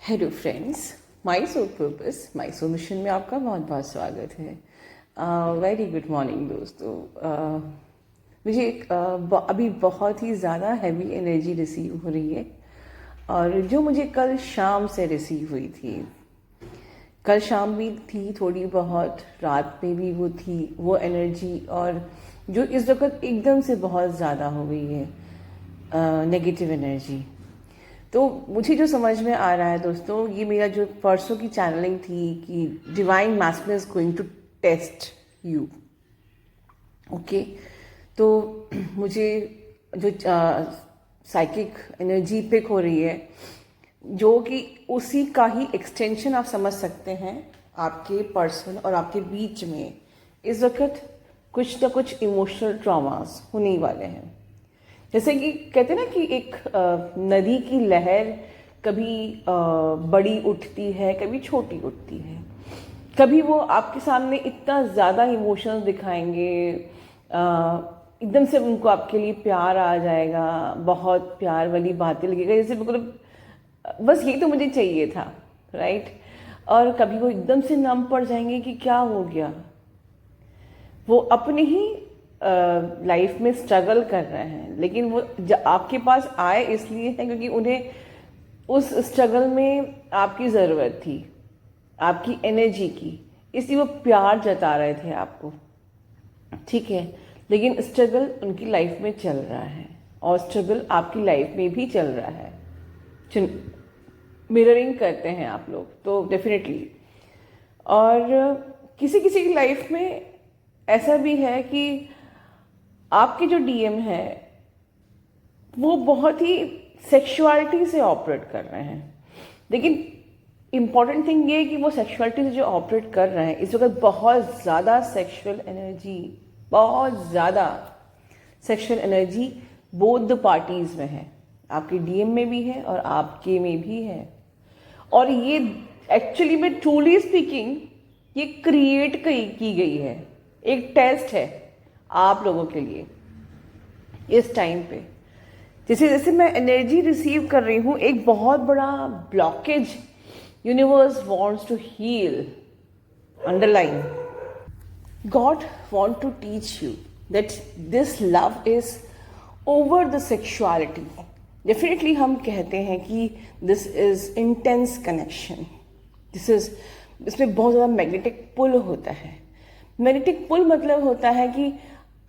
Hello friends, my soul purpose my soul mission में आपका बहुत बहुत स्वागत है। वेरी गुड मॉर्निंग दोस्तों। मुझे अभी बहुत ही ज़्यादा हैवी एनर्जी रिसीव हो रही है और जो मुझे कल शाम से रिसीव हुई थी, कल शाम भी थी थोड़ी बहुत, रात में भी वो थी वो एनर्जी, और जो इस वक्त एकदम से बहुत ज़्यादा हो गई है नेगेटिव एनर्जी। तो मुझे जो समझ में आ रहा है दोस्तों, ये मेरा जो परसों की चैनलिंग थी कि divine masculine is going to test you. Okay, तो मुझे जो साइकिक एनर्जी पिक हो रही है, जो कि उसी का ही एक्सटेंशन आप समझ सकते हैं आपके पर्सन और आपके बीच में इस वक्त कुछ ना कुछ इमोशनल ट्रॉमास होने वाले हैं। जैसे कि कहते हैं ना कि एक नदी की लहर कभी बड़ी उठती है, कभी छोटी उठती है। कभी वो आपके सामने इतना ज़्यादा इमोशंस दिखाएंगे, एकदम से उनको आपके लिए प्यार आ जाएगा, बहुत प्यार वाली बातें लगेगा, जैसे मतलब बस यही तो मुझे चाहिए था, राइट। और कभी वो एकदम से नम पड़ जाएंगे कि क्या हो गया, वो अपने ही लाइफ में स्ट्रगल कर रहे हैं, लेकिन वो आपके पास आए इसलिए है क्योंकि उन्हें उस स्ट्रगल में आपकी ज़रूरत थी, आपकी एनर्जी की, इसलिए वो प्यार जता रहे थे आपको, ठीक है। लेकिन स्ट्रगल उनकी लाइफ में चल रहा है और स्ट्रगल आपकी लाइफ में भी चल रहा है। मिररिंग करते हैं आप लोग तो डेफिनेटली। और किसी किसी की लाइफ में ऐसा भी है कि आपके जो डीएम है वो बहुत ही सेक्सुअलिटी से ऑपरेट कर रहे हैं, लेकिन इम्पॉर्टेंट थिंग ये है कि वो सेक्सुअलिटी से जो ऑपरेट कर रहे हैं इस वक्त बहुत ज़्यादा सेक्सुअल एनर्जी, बहुत ज़्यादा sexual energy both the parties में है, आपके डीएम में भी है और आपके में भी है। और ये एक्चुअली में ट्रूली स्पीकिंग ये क्रिएट की गई है, एक टेस्ट है आप लोगों के लिए इस टाइम पे। जैसे जैसे मैं एनर्जी रिसीव कर रही हूँ, एक बहुत बड़ा blockage universe wants to heal, underline. God want to teach you that this love is over the sexuality. Definitely हम कहते हैं कि दिस इज इंटेंस कनेक्शन, इसमें बहुत ज़्यादा मैग्नेटिक पुल होता है। मैग्नेटिक पुल मतलब होता है कि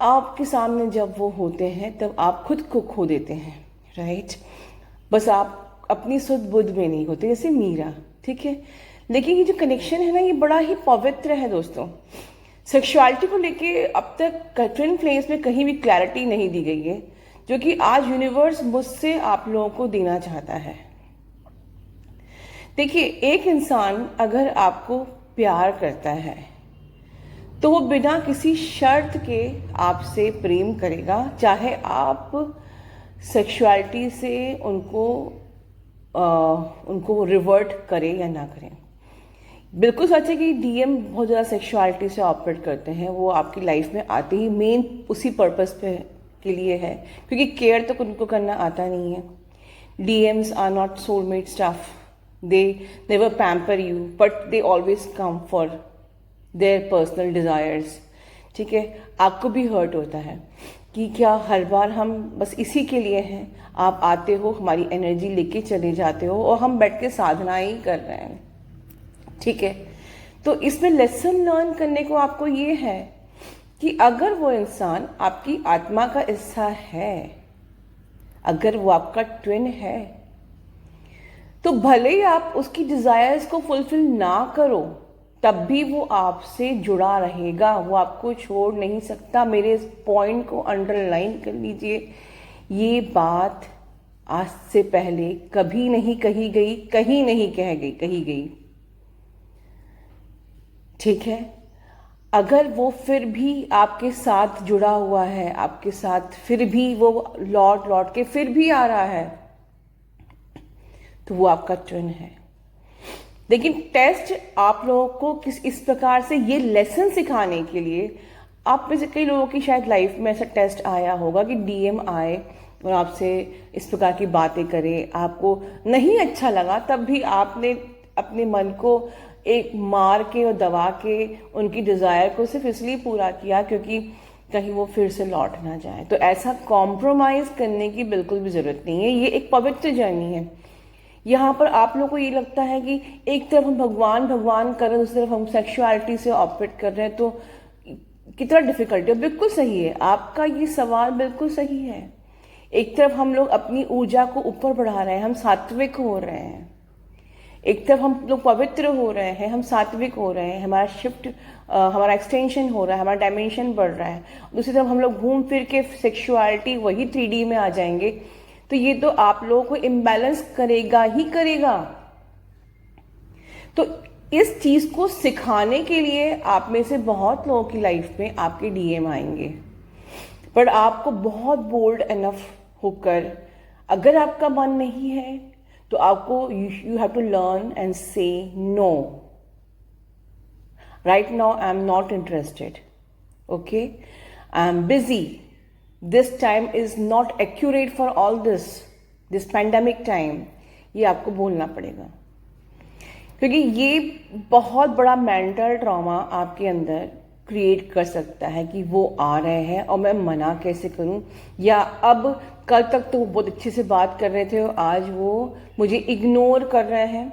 आपके सामने जब वो होते हैं तब आप खुद को खो देते हैं, राइट। बस आप अपनी सुध बुध में नहीं होते, जैसे मीरा, ठीक है। लेकिन ये जो कनेक्शन है ना, ये बड़ा ही पवित्र है दोस्तों। सेक्सुअलिटी को लेके अब तक ट्विन फ्लेम्स में कहीं भी क्लैरिटी नहीं दी गई है, जो कि आज यूनिवर्स मुझसे आप लोगों को देना चाहता है। देखिए, एक इंसान अगर आपको प्यार करता है तो वो बिना किसी शर्त के आपसे प्रेम करेगा, चाहे आप सेक्सुअलिटी से उनको रिवर्ट करें या ना करें। बिल्कुल सच है कि डीएम बहुत ज़्यादा सेक्सुअलिटी से ऑपरेट करते हैं, वो आपकी लाइफ में आते ही मेन उसी पर्पस पे के लिए है, क्योंकि केयर तो उनको करना आता नहीं है। DMs are not soulmate stuff, they never pamper you, but they always come for their personal desires, ठीक है। आपको भी हर्ट होता है कि क्या हर बार हम बस इसी के लिए हैं, आप आते हो, हमारी एनर्जी लेके चले जाते हो और हम बैठ के साधना ही कर रहे हैं, ठीक है। तो इसमें लेसन लर्न करने को आपको ये है कि अगर वो इंसान आपकी आत्मा का हिस्सा है, अगर वो आपका ट्विन है, तो भले ही आप उसकी डिजायर्स को फुलफिल ना करो, तब भी वो आपसे जुड़ा रहेगा, वो आपको छोड़ नहीं सकता। मेरे इस पॉइंट को अंडरलाइन कर लीजिए, ये बात आज से पहले कभी नहीं कही गई, कहीं नहीं कही गई, ठीक है। अगर वो फिर भी आपके साथ जुड़ा हुआ है, आपके साथ फिर भी वो लौट के फिर भी आ रहा है, तो वो आपका ट्विन है। लेकिन टेस्ट आप लोगों को इस प्रकार से ये लेसन सिखाने के लिए, आप में से कई लोगों की शायद लाइफ में ऐसा टेस्ट आया होगा कि डीएम आए और आपसे इस प्रकार की बातें करे, आपको नहीं अच्छा लगा, तब भी आपने अपने मन को एक मार के और दबा के उनकी डिज़ायर को सिर्फ इसलिए पूरा किया क्योंकि कहीं वो फिर से लौट ना जाए। तो ऐसा कॉम्प्रोमाइज़ करने की बिल्कुल भी ज़रूरत नहीं है। ये एक पवित्र जर्नी है। यहाँ पर आप लोगों को ये लगता है कि एक तरफ हम भगवान भगवान कर रहे हैं, दूसरी तरफ हम सेक्सुअलिटी से ऑपरेट कर रहे हैं, तो कितना डिफिकल्ट है। बिल्कुल सही है, आपका ये सवाल बिल्कुल सही है। एक तरफ हम लोग अपनी ऊर्जा को ऊपर बढ़ा रहे हैं, हम सात्विक हो रहे हैं। एक तरफ हम लोग पवित्र हो रहे हैं, हम सात्विक हो रहे हैं, हमारा शिफ्ट हमारा एक्सटेंशन हो रहा है, हमारा डायमेंशन बढ़ रहा है। दूसरी तरफ हम लोग घूम फिर के सेक्सुअलिटी वही 3D में आ जाएंगे। तो ये तो आप लोगों को इम्बैलेंस करेगा ही करेगा। तो इस चीज को सिखाने के लिए आप में से बहुत लोगों की लाइफ में आपके DM आएंगे, पर आपको बहुत बोल्ड इनफ होकर, अगर आपका मन नहीं है तो आपको you have to learn and say no. Right now I am not interested, okay, I am busy, this time is not accurate for all this pandemic time. ये आपको बोलना पड़ेगा, क्योंकि ये बहुत बड़ा मेंटल ट्रॉमा आपके अंदर क्रिएट कर सकता है कि वो आ रहे हैं और मैं मना कैसे करूं, या अब कल तक तो वो बहुत अच्छे से बात कर रहे थे और आज वो मुझे इग्नोर कर रहे हैं।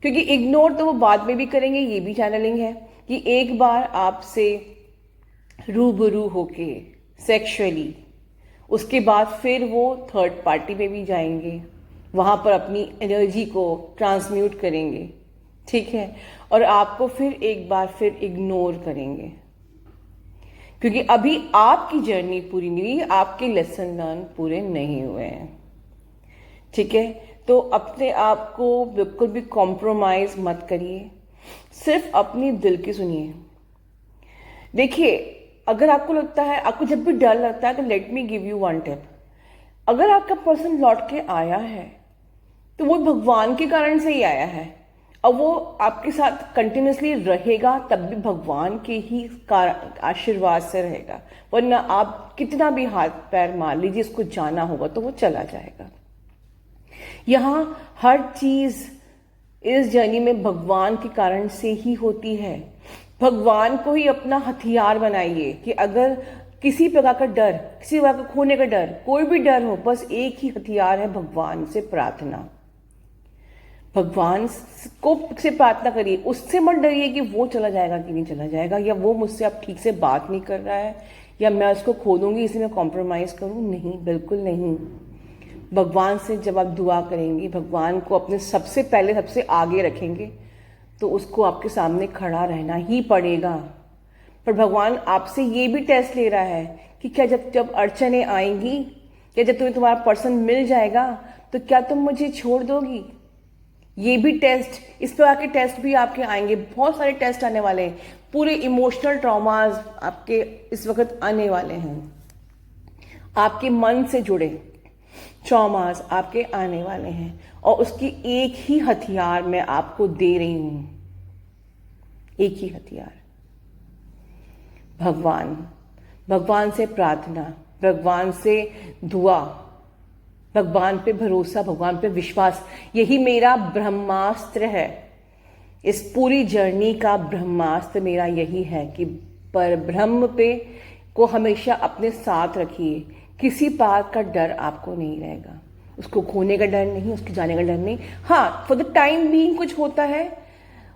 क्योंकि इग्नोर तो वो बाद में भी करेंगे, ये भी चैनलिंग है कि एक बार आपसे रूबरू होके सेक्सुअली, उसके बाद फिर वो थर्ड पार्टी में भी जाएंगे, वहां पर अपनी एनर्जी को ट्रांसम्यूट करेंगे, ठीक है, और आपको फिर एक बार फिर इग्नोर करेंगे, क्योंकि अभी आपकी जर्नी पूरी नहीं हुई, आपके लेसन लर्न पूरे नहीं हुए हैं, ठीक है। तो अपने आप को बिल्कुल भी कॉम्प्रोमाइज मत करिए, सिर्फ अपनी दिल की सुनिए। देखिए, अगर आपको लगता है, आपको जब भी डर लगता है, तो let me give you one tip. अगर आपका पर्सन लौट के आया है तो वो भगवान के कारण से ही आया है, और वो आपके साथ कंटिन्यूसली रहेगा तब भी भगवान के ही आशीर्वाद से रहेगा, वरना आप कितना भी हाथ पैर मार लीजिए, इसको जाना होगा तो वो चला जाएगा। यहाँ हर चीज इस जर्नी में भगवान के कारण से ही होती है। भगवान को ही अपना हथियार बनाइए कि अगर किसी प्रकार का डर, किसी प्रकार का खोने का डर, कोई भी डर हो, बस एक ही हथियार है, भगवान से प्रार्थना। भगवान को से प्रार्थना करिए, उससे मत डरिए कि वो चला जाएगा कि नहीं चला जाएगा, या वो मुझसे अब ठीक से बात नहीं कर रहा है, या मैं उसको खो दूंगी इसलिए मैं कॉम्प्रोमाइज करूं। नहीं, बिल्कुल नहीं। भगवान से जब आप दुआ करेंगे, भगवान को अपने सबसे पहले सबसे आगे रखेंगे, तो उसको आपके सामने खड़ा रहना ही पड़ेगा। पर भगवान आपसे ये भी टेस्ट ले रहा है कि क्या जब जब अड़चने आएंगी, या जब तुम्हें तुम्हारा पर्सन मिल जाएगा, तो क्या तुम मुझे छोड़ दोगी। ये भी टेस्ट, इस प्रकार के टेस्ट भी आपके आएंगे, बहुत सारे टेस्ट आने वाले हैं, पूरे इमोशनल ट्रॉमाज आपके इस वक्त आने वाले हैं, आपके मन से जुड़े ट्रॉमाज आपके आने वाले हैं, और उसकी एक ही हथियार मैं आपको दे रही हूं, एक ही हथियार, भगवान। भगवान से प्रार्थना, भगवान से दुआ, भगवान पे भरोसा, भगवान पे विश्वास, यही मेरा ब्रह्मास्त्र है। इस पूरी जर्नी का ब्रह्मास्त्र मेरा यही है कि पर ब्रह्म पे को हमेशा अपने साथ रखिए। किसी बात का डर आपको नहीं रहेगा, उसको खोने का डर नहीं, उसके जाने का डर नहीं। हाँ, फॉर द टाइम बीइंग कुछ होता है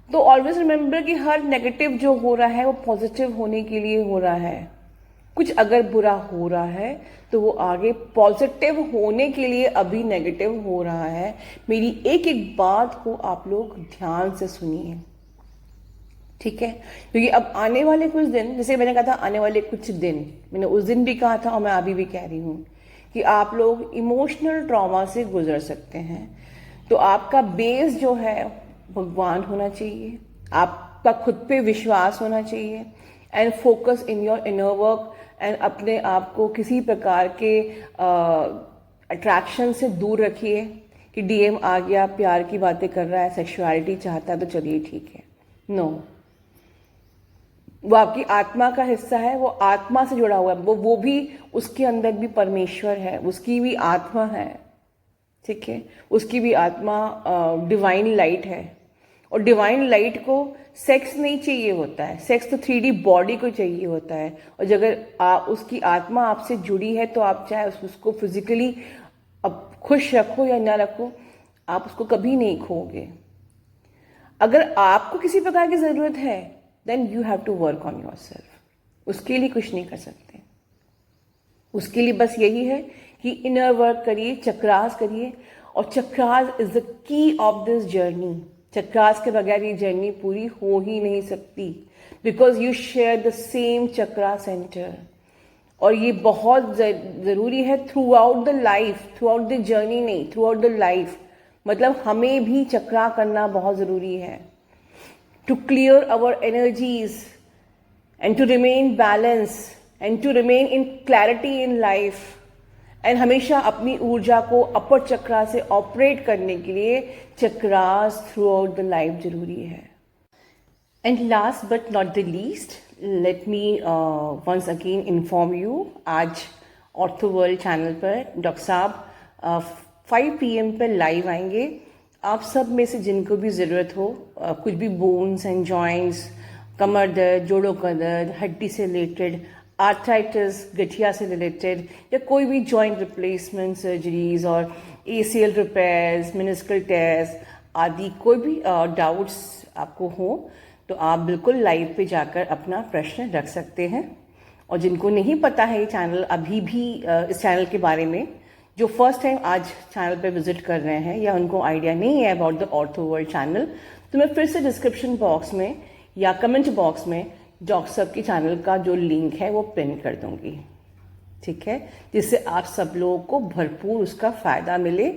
तो ऑलवेज रिमेंबर कि हर नेगेटिव जो हो रहा है वो पॉजिटिव होने के लिए हो रहा है। कुछ अगर बुरा हो रहा है तो वो आगे पॉजिटिव होने के लिए अभी नेगेटिव हो रहा है। मेरी एक एक बात को आप लोग ध्यान से सुनिए, ठीक है, क्योंकि अब आने वाले कुछ दिन, जैसे मैंने कहा था आने वाले कुछ दिन, मैंने उस दिन भी कहा था और मैं अभी भी कह रही हूं कि आप लोग इमोशनल ट्रॉमा से गुजर सकते हैं। तो आपका बेस जो है भगवान होना चाहिए, आपका खुद पे विश्वास होना चाहिए, and focus in your inner work, and अपने आप को किसी प्रकार के अट्रैक्शन से दूर रखिए कि DM आ गया, प्यार की बातें कर रहा है, सेक्सुअलिटी चाहता है तो चलिए ठीक है। नो, वो आपकी आत्मा का हिस्सा है, वो आत्मा से जुड़ा हुआ है, वो भी, उसके अंदर भी परमेश्वर है, उसकी भी आत्मा है, ठीक है, उसकी भी आत्मा डिवाइन लाइट है। और डिवाइन लाइट को सेक्स नहीं चाहिए होता है, सेक्स तो 3D बॉडी को चाहिए होता है। और अगर उसकी आत्मा आपसे जुड़ी है तो आप चाहे उसको फिजिकली अब खुश रखो या ना रखो, आप उसको कभी नहीं खोओगे। अगर आपको किसी प्रकार की जरूरत है, then you have to work on yourself. उसके लिए कुछ नहीं कर सकते, उसके लिए बस यही है कि इनर वर्क करिए, चक्रास करिए। और chakras is the key of this journey. Chakras के बगैर ये जर्नी पूरी हो ही नहीं सकती, because you share the same chakra centre. और ये बहुत जरूरी है throughout the life, throughout the journey नहीं, थ्रू आउट द लाइफ। मतलब हमें भी चक्रा करना बहुत जरूरी है, to clear our energies and to remain balance and to remain in clarity in life. And हमेशा अपनी ऊर्जा को अपर चक्रा से ऑपरेट करने के लिए chakras throughout the life जरूरी है। And last but not the least, let me once again inform you, आज ऑर्थो वर्ल्ड चैनल पर डॉक्टर साहब 5 PM पर लाइव आएंगे। आप सब में से जिनको भी ज़रूरत हो, कुछ भी बोन्स एंड जॉइंट्स, कमर दर्द, जोड़ों का दर्द, हड्डी से रिलेटेड, आर्थराइटिस, गठिया से रिलेटेड, या कोई भी जॉइंट रिप्लेसमेंट सर्जरीज और ACL रिपेयर्स, मेनिस्कल टेस्ट आदि कोई भी डाउट्स आपको हो तो आप बिल्कुल लाइव पे जाकर अपना प्रश्न रख सकते हैं। और जिनको नहीं पता है ये चैनल अभी भी इस चैनल के बारे में, जो फर्स्ट टाइम आज चैनल पे विजिट कर रहे हैं या उनको आइडिया नहीं है about the ortho world channel, तो मैं फिर से डिस्क्रिप्शन बॉक्स में या कमेंट बॉक्स में डॉक्टर साहब के चैनल का जो लिंक है वो पिन कर दूंगी, ठीक है, जिससे आप सब लोगों को भरपूर उसका फायदा मिले।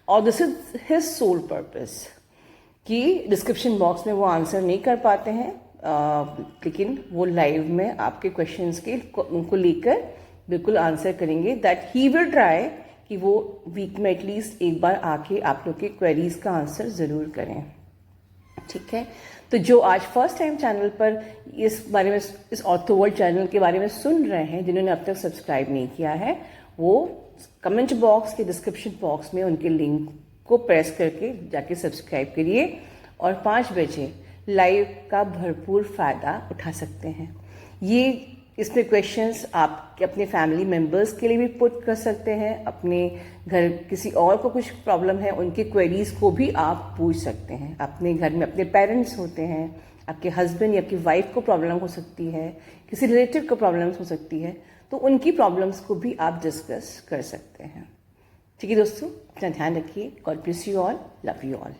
और this is his soul purpose कि डिस्क्रिप्शन बॉक्स में वो आंसर नहीं कर पाते हैं, लेकिन वो लाइव में आपके क्वेश्चंस के उनको लेकर बिल्कुल आंसर करेंगे। दैट ही विल ट्राई कि वो वीक में एटलीस्ट एक बार आके आप लोग के क्वेरीज का आंसर ज़रूर करें, ठीक है। तो जो आज फर्स्ट टाइम चैनल पर इस बारे में, इस ऑर्थो वर्ल्ड चैनल के बारे में सुन रहे हैं, जिन्होंने अब तक सब्सक्राइब नहीं किया है, वो कमेंट बॉक्स के डिस्क्रिप्शन बॉक्स में उनके लिंक को प्रेस करके जाके सब्सक्राइब करिए और 5 बजे लाइव का भरपूर फ़ायदा उठा सकते हैं। ये इसमें क्वेश्चंस आप अपने फैमिली मेम्बर्स के लिए भी पुट कर सकते हैं, अपने घर किसी और को कुछ प्रॉब्लम है उनकी क्वेरीज को भी आप पूछ सकते हैं। अपने घर में अपने पेरेंट्स होते हैं, आपके हस्बैंड या आपकी वाइफ को प्रॉब्लम हो सकती है, किसी रिलेटिव को प्रॉब्लम्स हो सकती है, तो उनकी प्रॉब्लम्स को भी आप डिस्कस कर सकते हैं। ठीक है दोस्तों, अपना ध्यान रखिए। God bless you all, love you all.